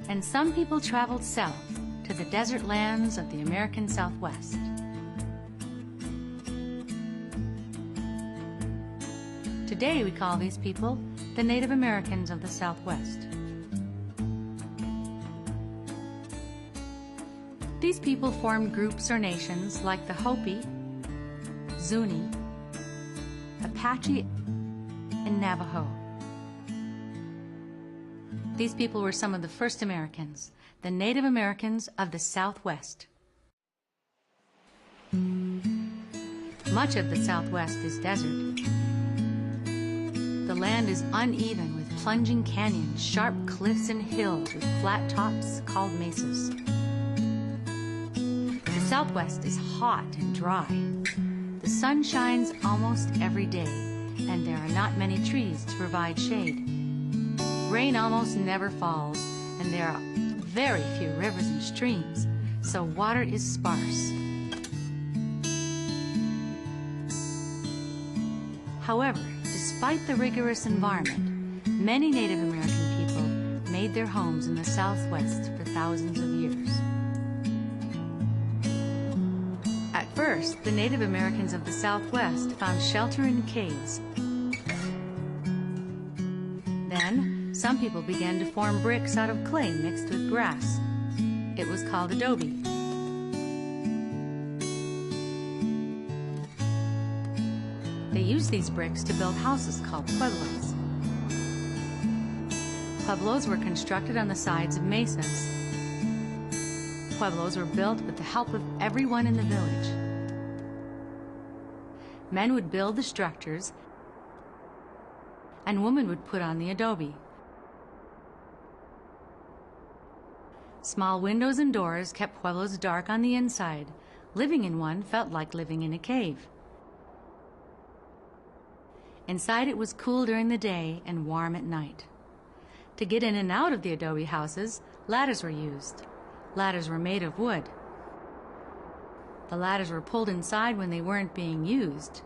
and some people traveled south to the desert lands of the American Southwest. Today we call these people the Native Americans of the Southwest. These people formed groups or nations like the Hopi, Zuni, Apache, and Navajo. These people were some of the first Americans, the Native Americans of the Southwest. Much of the Southwest is desert. The land is uneven with plunging canyons, sharp cliffs, and hills with flat tops called mesas. The Southwest is hot and dry. The sun shines almost every day, and there are not many trees to provide shade. Rain almost never falls, and there are very few rivers and streams, so water is sparse. However, despite the rigorous environment, many Native American people made their homes in the Southwest for thousands of years. At first, the Native Americans of the Southwest found shelter in caves. Then, some people began to form bricks out of clay mixed with grass. It was called adobe. They used these bricks to build houses called pueblos. Pueblos were constructed on the sides of mesas. Pueblos were built with the help of everyone in the village. Men would build the structures, and women would put on the adobe. Small windows and doors kept pueblos dark on the inside. Living in one felt like living in a cave. Inside it was cool during the day and warm at night. To get in and out of the adobe houses, ladders were used. Ladders were made of wood. The ladders were pulled inside when they weren't being used,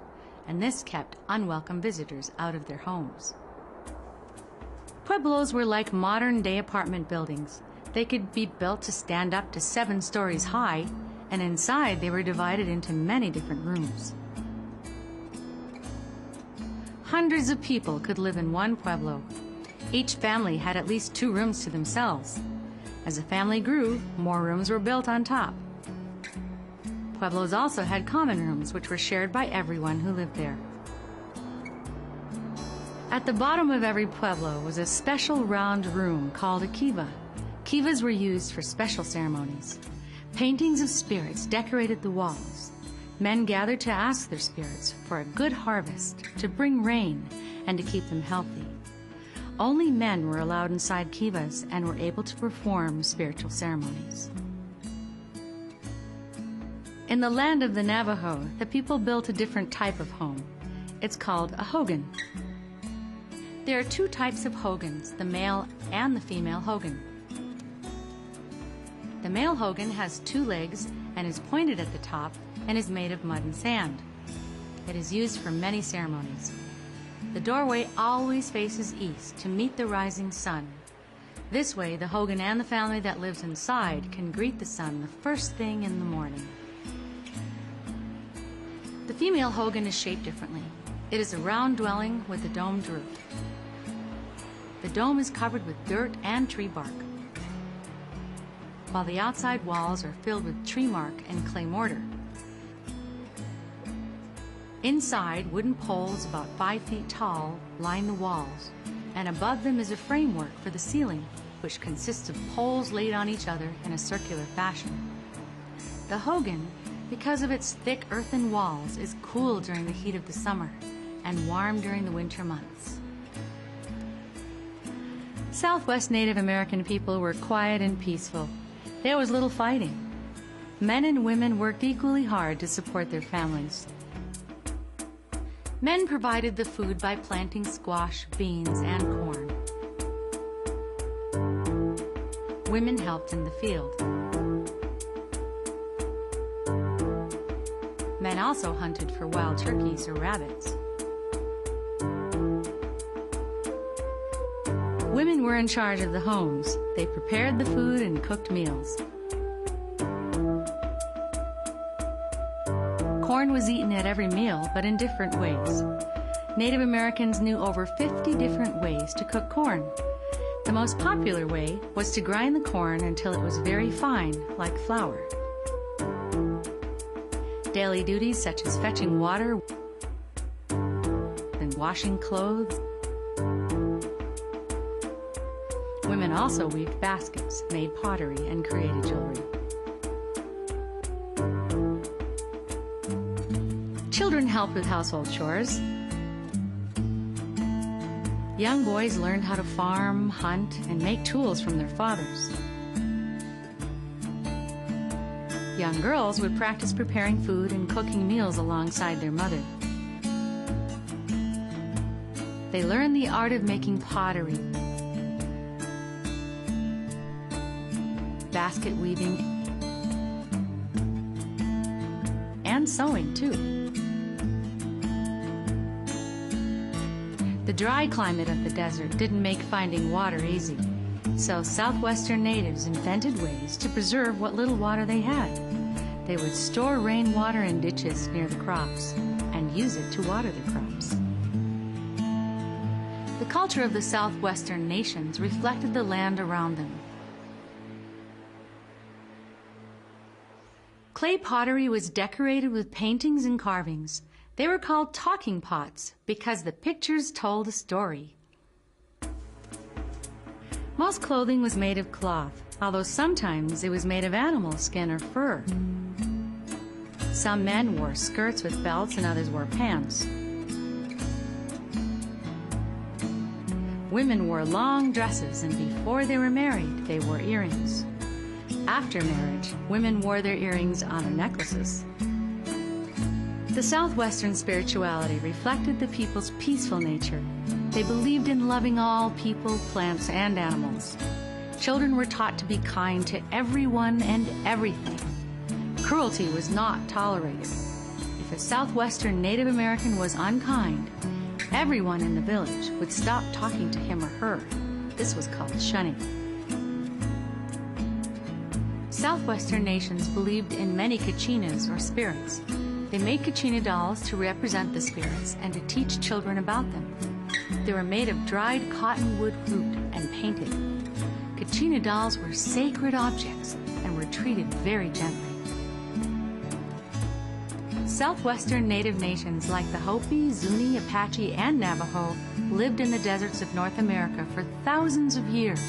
and this kept unwelcome visitors out of their homes. Pueblos were like modern-day apartment buildings. They could be built to stand up to 7 stories high, and inside they were divided into many different rooms. Hundreds of people could live in one pueblo. Each family had at least 2 rooms to themselves. As the family grew, more rooms were built on top. Pueblos also had common rooms, which were shared by everyone who lived there. At the bottom of every pueblo was a special round room called a kiva. Kivas were used for special ceremonies. Paintings of spirits decorated the walls. Men gathered to ask their spirits for a good harvest, to bring rain, and to keep them healthy. Only men were allowed inside kivas and were able to perform spiritual ceremonies. In the land of the Navajo, the people built a different type of home. It's called a hogan. There are 2 types of hogans, the male and the female hogan. The male hogan has 2 legs and is pointed at the top and is made of mud and sand. It is used for many ceremonies. The doorway always faces east to meet the rising sun. This way, the hogan and the family that lives inside can greet the sun the first thing in the morning. The female hogan is shaped differently. It is a round dwelling with a domed roof. The dome is covered with dirt and tree bark, while the outside walls are filled with tree mark and clay mortar. Inside, wooden poles about 5 feet tall line the walls, and above them is a framework for the ceiling, which consists of poles laid on each other in a circular fashion. The hogan, because of its thick earthen walls, is cool during the heat of the summer and warm during the winter months. Southwest Native American people were quiet and peaceful. There was little fighting. Men and women worked equally hard to support their families. Men provided the food by planting squash, beans, and corn. Women helped in the field. Men also hunted for wild turkeys or rabbits. Women were in charge of the homes. They prepared the food and cooked meals. Corn was eaten at every meal, but in different ways. Native Americans knew over 50 different ways to cook corn. The most popular way was to grind the corn until it was very fine, like flour. Daily duties such as fetching water and washing clothes. Women also weaved baskets, made pottery, and created jewelry. Children helped with household chores. Young boys learned how to farm, hunt, and make tools from their fathers. Young girls would practice preparing food and cooking meals alongside their mother. They learned the art of making pottery, basket weaving, and sewing too. The dry climate of the desert didn't make finding water easy, so southwestern natives invented ways to preserve what little water they had. They would store rainwater in ditches near the crops and use it to water the crops. The culture of the southwestern nations reflected the land around them. Clay pottery was decorated with paintings and carvings. They were called talking pots because the pictures told a story. Most clothing was made of cloth, although sometimes it was made of animal skin or fur. Some men wore skirts with belts and others wore pants. Women wore long dresses, and before they were married, they wore earrings. After marriage, women wore their earrings on their necklaces. The southwestern spirituality reflected the people's peaceful nature. They believed in loving all people, plants, and animals. Children were taught to be kind to everyone and everything. Cruelty was not tolerated. If a southwestern Native American was unkind, everyone in the village would stop talking to him or her. This was called shunning. Southwestern nations believed in many kachinas or spirits. They made kachina dolls to represent the spirits and to teach children about them. They were made of dried cottonwood fruit and painted. Kachina dolls were sacred objects and were treated very gently. Southwestern Native nations like the Hopi, Zuni, Apache, and Navajo lived in the deserts of North America for thousands of years.